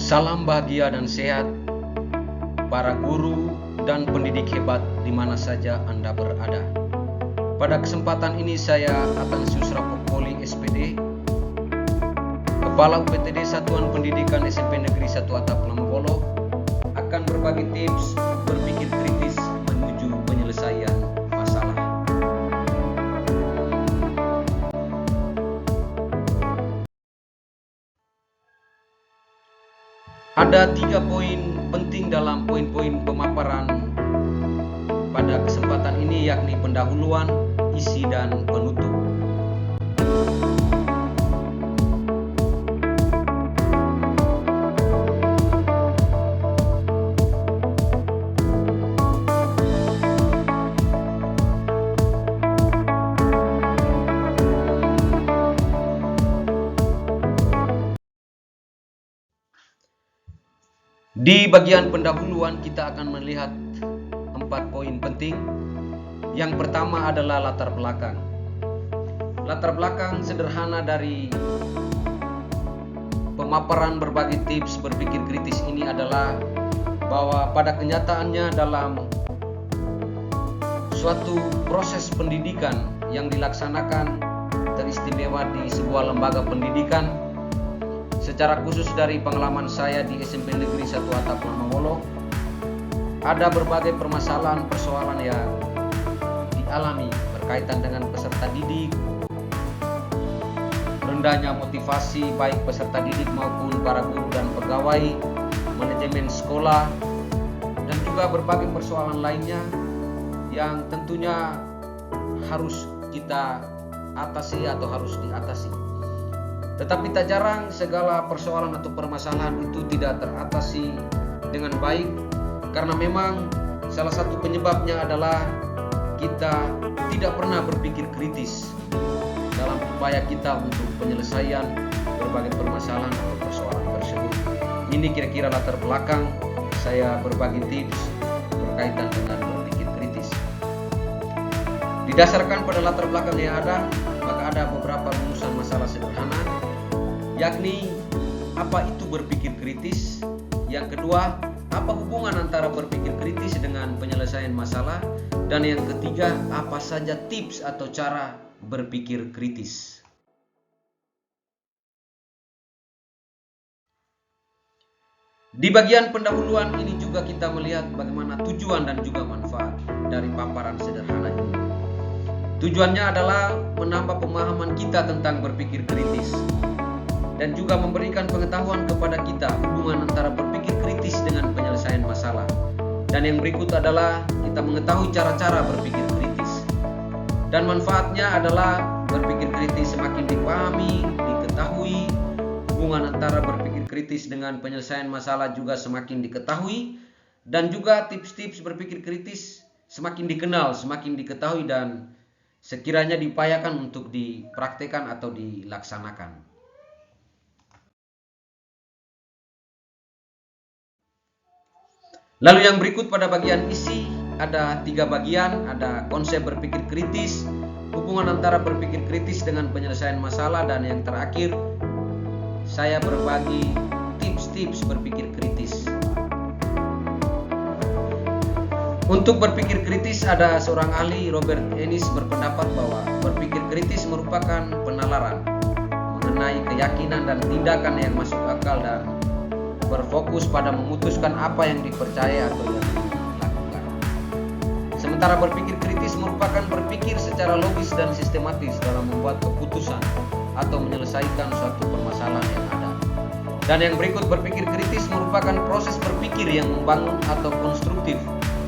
Salam bahagia dan sehat para guru dan pendidik hebat di mana saja Anda berada. Pada kesempatan ini saya Atansius Rapopoli SPD, Kepala UPTD Satuan Pendidikan SMP Negeri 1 Atap Lambolo, akan berbagi tips berpikir kritis menuju penyelesaian masalah. Ada 3 poin penting dalam poin-poin pemaparan pada kesempatan ini, yakni pendahuluan, isi, dan penutup. Di bagian pendahuluan kita akan melihat 4 poin penting. Yang pertama adalah latar belakang. Latar belakang sederhana dari pemaparan berbagai tips berpikir kritis ini adalah bahwa pada kenyataannya dalam suatu proses pendidikan yang dilaksanakan teristimewa di sebuah lembaga pendidikan, secara khusus dari pengalaman saya di SMP Negeri 1 Atap Lambolo, ada berbagai persoalan yang dialami berkaitan dengan peserta didik, rendahnya motivasi baik peserta didik maupun para guru dan pegawai, manajemen sekolah, dan juga berbagai persoalan lainnya yang tentunya harus kita atasi atau harus diatasi. Tetapi tak jarang segala persoalan atau permasalahan itu tidak teratasi dengan baik, karena memang salah satu penyebabnya adalah kita tidak pernah berpikir kritis dalam upaya kita untuk penyelesaian berbagai permasalahan atau persoalan tersebut. Ini kira-kira latar belakang saya berbagi tips berkaitan dengan berpikir kritis. Didasarkan pada latar belakang yang ada, maka ada beberapa rumusan masalah sederhana, yakni apa itu berpikir kritis. Yang kedua, apa hubungan antara berpikir kritis dengan penyelesaian masalah. Dan yang ketiga, apa saja tips atau cara berpikir kritis. Di bagian pendahuluan ini juga kita melihat bagaimana tujuan dan juga manfaat dari paparan sederhana ini. Tujuannya adalah menambah pemahaman kita tentang berpikir kritis dan juga memberikan pengetahuan kepada kita hubungan antara berpikir kritis dengan penyelesaian masalah. Dan yang berikut adalah kita mengetahui cara-cara berpikir kritis. Dan manfaatnya adalah berpikir kritis semakin dipahami, diketahui, hubungan antara berpikir kritis dengan penyelesaian masalah juga semakin diketahui, dan juga tips-tips berpikir kritis semakin dikenal, semakin diketahui, dan sekiranya diupayakan untuk dipraktekkan atau dilaksanakan. Lalu yang berikut pada bagian isi ada 3 bagian, ada konsep berpikir kritis, hubungan antara berpikir kritis dengan penyelesaian masalah, dan yang terakhir saya berbagi tips-tips berpikir kritis. Untuk berpikir kritis, ada seorang ahli, Robert Ennis, berpendapat bahwa berpikir kritis merupakan penalaran mengenai keyakinan dan tindakan yang masuk akal dan berfokus pada memutuskan apa yang dipercaya atau yang dilakukan. Sementara berpikir kritis merupakan berpikir secara logis dan sistematis dalam membuat keputusan atau menyelesaikan suatu permasalahan yang ada. Dan yang berikut, berpikir kritis merupakan proses berpikir yang membangun atau konstruktif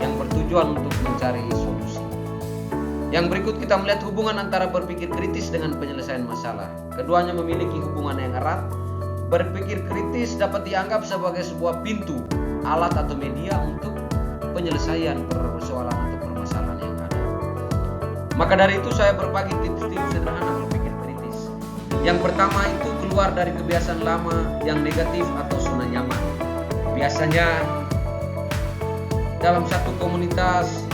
yang bertujuan untuk mencari solusi. Yang berikut kita melihat hubungan antara berpikir kritis dengan penyelesaian masalah. Keduanya memiliki hubungan yang erat. Berpikir kritis dapat dianggap sebagai sebuah pintu, alat atau media untuk penyelesaian persoalan atau permasalahan yang ada. Maka dari itu saya berbagi tips-tips sederhana berpikir kritis. Yang pertama itu keluar dari kebiasaan lama yang negatif atau zona nyaman. Biasanya dalam satu komunitas,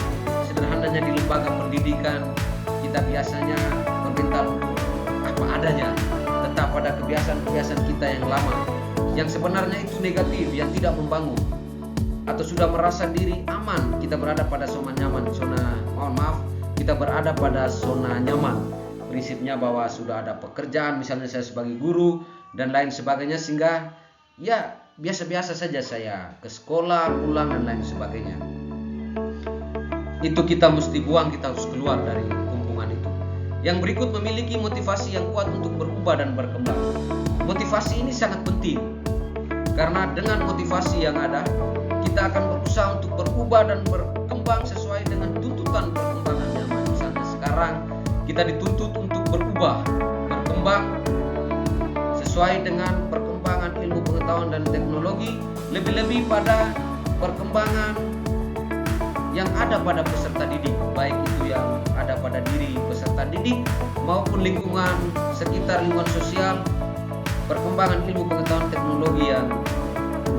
sederhananya di lembaga pendidikan, kita biasanya bermental apa adanya, tetap pada kebiasaan-kebiasaan kita yang lama, yang sebenarnya itu negatif, yang tidak membangun, atau sudah merasa diri aman, kita berada pada zona nyaman, kita berada pada zona nyaman. Prinsipnya bahwa sudah ada pekerjaan, misalnya saya sebagai guru dan lain sebagainya, sehingga ya biasa-biasa saja saya ke sekolah, pulang dan lain sebagainya. Itu kita mesti buang, kita harus keluar dari kumpungan itu. Yang berikut memiliki motivasi yang kuat untuk berubah dan berkembang. Motivasi ini sangat penting, karena dengan motivasi yang ada, kita akan berusaha untuk berubah dan berkembang sesuai dengan tuntutan perkembangan zaman. Misalnya sekarang kita dituntut untuk berubah, berkembang sesuai dengan perkembangan ilmu pengetahuan dan teknologi, lebih-lebih pada perkembangan yang ada pada peserta didik, baik itu yang ada pada diri peserta didik maupun lingkungan sekitar, lingkungan sosial, perkembangan ilmu pengetahuan teknologi yang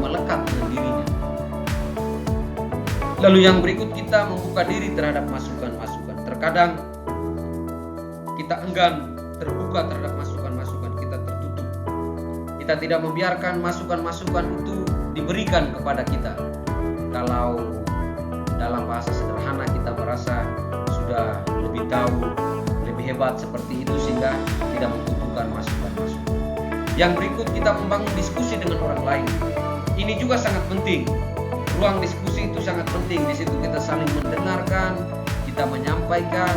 melekat dengan dirinya. Lalu yang berikut, kita membuka diri terhadap masukan-masukan. Terkadang kita enggan terbuka terhadap masukan-masukan, kita tertutup. Kita tidak membiarkan masukan-masukan itu diberikan kepada kita. Kalau dalam bahasa sederhana kita merasa sudah lebih tahu, lebih hebat seperti itu, sehingga tidak membutuhkan masukan-masukan. Yang berikut, kita membangun diskusi dengan orang lain. Ini juga sangat penting. Ruang diskusi itu sangat penting. Di situ kita saling mendengarkan, kita menyampaikan,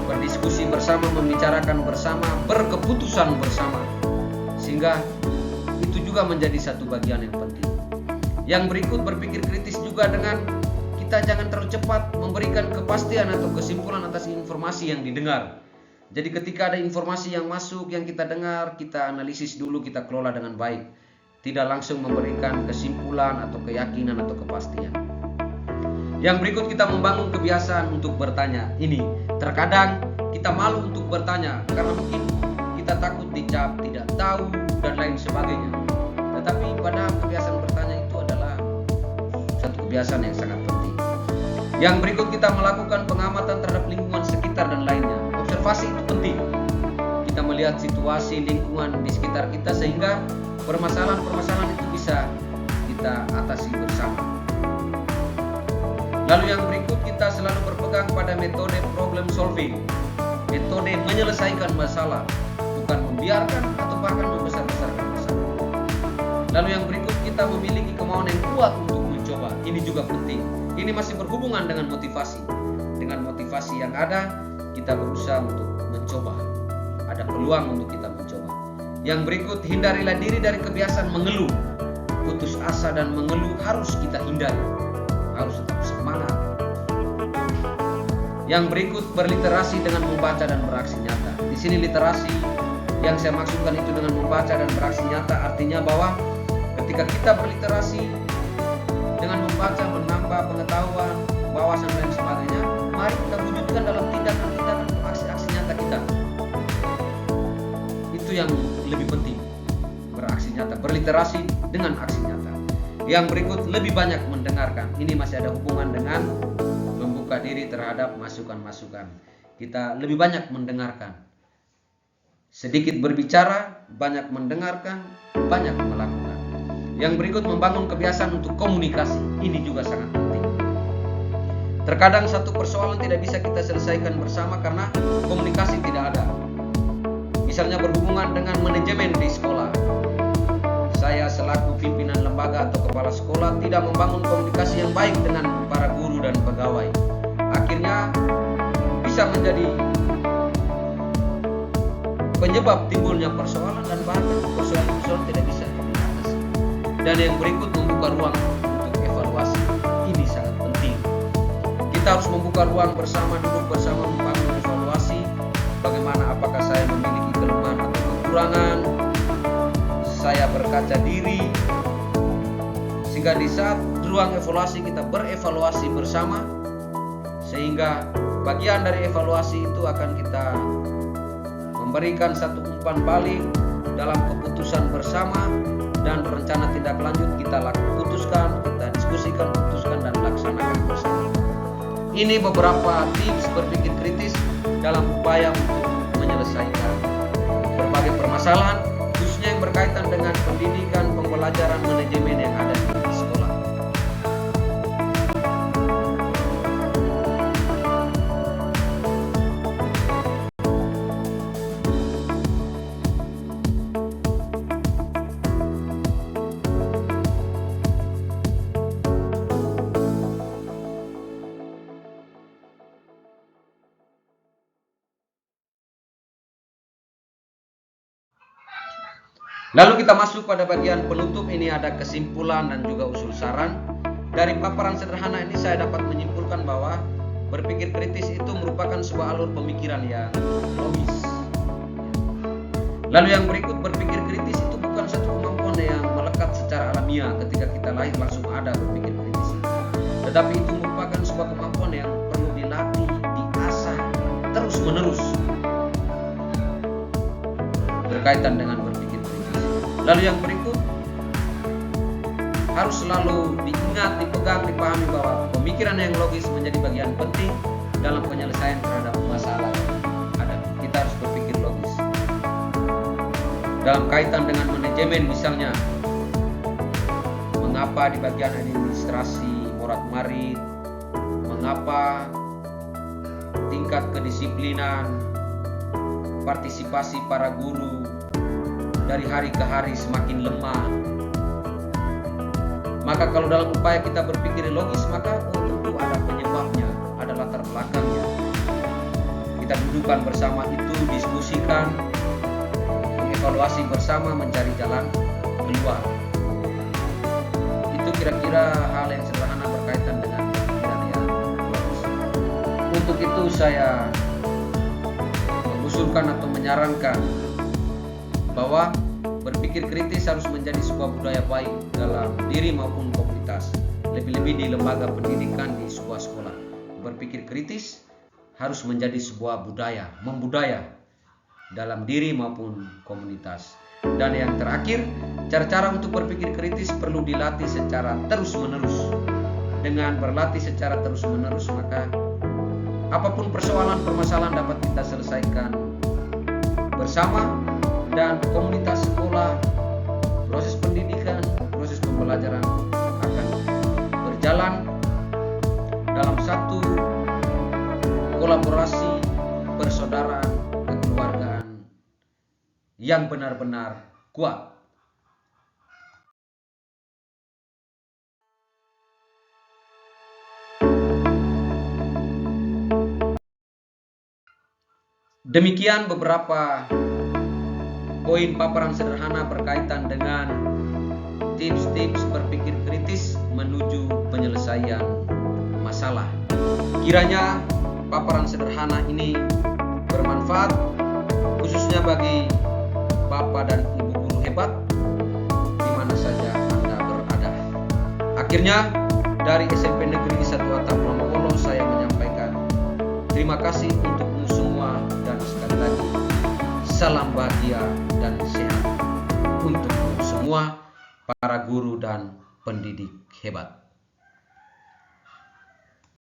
berdiskusi bersama, membicarakan bersama, berkeputusan bersama. Sehingga itu juga menjadi satu bagian yang penting. Yang berikut, berpikir kritis juga dengan kita jangan terlalu cepat memberikan kepastian atau kesimpulan atas informasi yang didengar. Jadi ketika ada informasi yang masuk, yang kita dengar, kita analisis dulu, kita kelola dengan baik. Tidak langsung memberikan kesimpulan atau keyakinan atau kepastian. Yang berikut, kita membangun kebiasaan untuk bertanya. Ini terkadang kita malu untuk bertanya karena mungkin kita takut dicap tidak tahu dan lain sebagainya. Tetapi pada kebiasaan bertanya itu adalah satu kebiasaan yang sangat penting. Yang berikut, kita melakukan pengamatan terhadap lingkungan sekitar dan lainnya. Observasi itu penting. Kita melihat situasi lingkungan di sekitar kita sehingga permasalahan-permasalahan itu bisa kita atasi bersama. Lalu yang berikut, kita selalu berpegang pada metode problem solving, metode menyelesaikan masalah, bukan membiarkan atau bahkan membesar-besarkan masalah. Lalu yang berikut, kita memiliki kemauan yang kuat untuk mencoba. Ini juga penting. Ini masih berhubungan dengan motivasi. Dengan motivasi yang ada, kita berusaha untuk mencoba. Ada peluang untuk kita mencoba. Yang berikut, hindarilah diri dari kebiasaan mengeluh. Putus asa dan mengeluh harus kita hindari. Harus tetap semangat. Yang berikut, berliterasi dengan membaca dan beraksi nyata. Di sini literasi yang saya maksudkan itu dengan membaca dan beraksi nyata, artinya bahwa ketika kita berliterasi dengan membaca, menambah pengetahuan, wawasan dan sebagainya, mari kita wujudkan dalam tindakan-tindakan aksi-aksi nyata kita. Itu yang lebih penting, beraksi nyata, berliterasi dengan aksi nyata. Yang berikut, lebih banyak mendengarkan. Ini masih ada hubungan dengan membuka diri terhadap masukan-masukan. Kita lebih banyak mendengarkan. Sedikit berbicara, banyak mendengarkan, banyak melakukan. Yang berikut, membangun kebiasaan untuk komunikasi. Ini juga sangat penting. Terkadang satu persoalan tidak bisa kita selesaikan bersama karena komunikasi tidak ada. Misalnya berhubungan dengan manajemen di sekolah. Saya selaku pimpinan lembaga atau kepala sekolah tidak membangun komunikasi yang baik dengan para guru dan pegawai. Akhirnya bisa menjadi penyebab timbulnya persoalan dan bahkan persoalan-persoalan tidak bisa diatasi. Dan yang berikut, membuka ruang untuk evaluasi. Ini sangat penting. Kita harus membuka ruang bersama, duduk bersama, membangun evaluasi. Bagaimana, apakah saya memiliki kelemahan atau kekurangan? Saya berkaca diri. Sehingga di saat ruang evaluasi kita berevaluasi bersama, sehingga bagian dari evaluasi itu akan kita memberikan satu umpan balik dalam keputusan bersama, dan rencana tindak lanjut kita putuskan, kita diskusikan, putuskan dan laksanakan bersama. Ini beberapa tips berpikir kritis dalam upaya untuk menyelesaikan berbagai permasalahan permasalahan khususnya yang berkaitan dengan pendidikan, pembelajaran, manajemen yang ada di sekolah. Lalu kita masuk pada bagian penutup. Ini ada kesimpulan dan juga usul saran. Dari paparan sederhana ini saya dapat menyimpulkan bahwa berpikir kritis itu merupakan sebuah alur pemikiran yang logis. Lalu yang berikut, berpikir kritis itu bukan satu kemampuan yang melekat secara alamiah ketika kita lahir langsung ada berpikir kritis. Tetapi itu merupakan sebuah kemampuan yang perlu dilatih, diasah terus menerus berkaitan dengan berpikir. Lalu yang berikut, harus selalu diingat, dipegang, dipahami bahwa pemikiran yang logis menjadi bagian penting dalam penyelesaian terhadap masalah yang ada. Kita harus berpikir logis. Dalam kaitan dengan manajemen misalnya, mengapa di bagian administrasi morat-marit, mengapa tingkat kedisiplinan, partisipasi para guru dari hari ke hari semakin lemah. Maka kalau dalam upaya kita berpikir logis, maka tentu ada penyebabnya, ada latar belakangnya. Kita dudukkan bersama itu, diskusikan, mengevaluasi bersama, mencari jalan keluar. Itu kira-kira hal yang sederhana berkaitan dengan pemikiran yang logis. Untuk itu saya mengusulkan atau menyarankan bahwa berpikir kritis harus menjadi sebuah budaya baik dalam diri maupun komunitas, lebih-lebih di lembaga pendidikan di sebuah sekolah. Berpikir kritis harus menjadi sebuah budaya, membudaya dalam diri maupun komunitas. Dan yang terakhir, cara-cara untuk berpikir kritis perlu dilatih secara terus-menerus. Dengan berlatih secara terus-menerus, maka apapun permasalahan dapat kita selesaikan bersama. Dan komunitas sekolah, proses pendidikan, proses pembelajaran akan berjalan dalam satu kolaborasi persaudaraan kekeluargaan yang benar-benar kuat. Demikian beberapa poin paparan sederhana berkaitan dengan tips-tips berpikir kritis menuju penyelesaian masalah. Kiranya paparan sederhana ini bermanfaat khususnya bagi Bapak dan Ibu guru hebat di mana saja Anda berada. Akhirnya dari SMP Negeri 1 Atap Lomowolo saya menyampaikan terima kasih untukmu semua dan sekali lagi salam bahagia dan sehat untuk semua para guru dan pendidik hebat.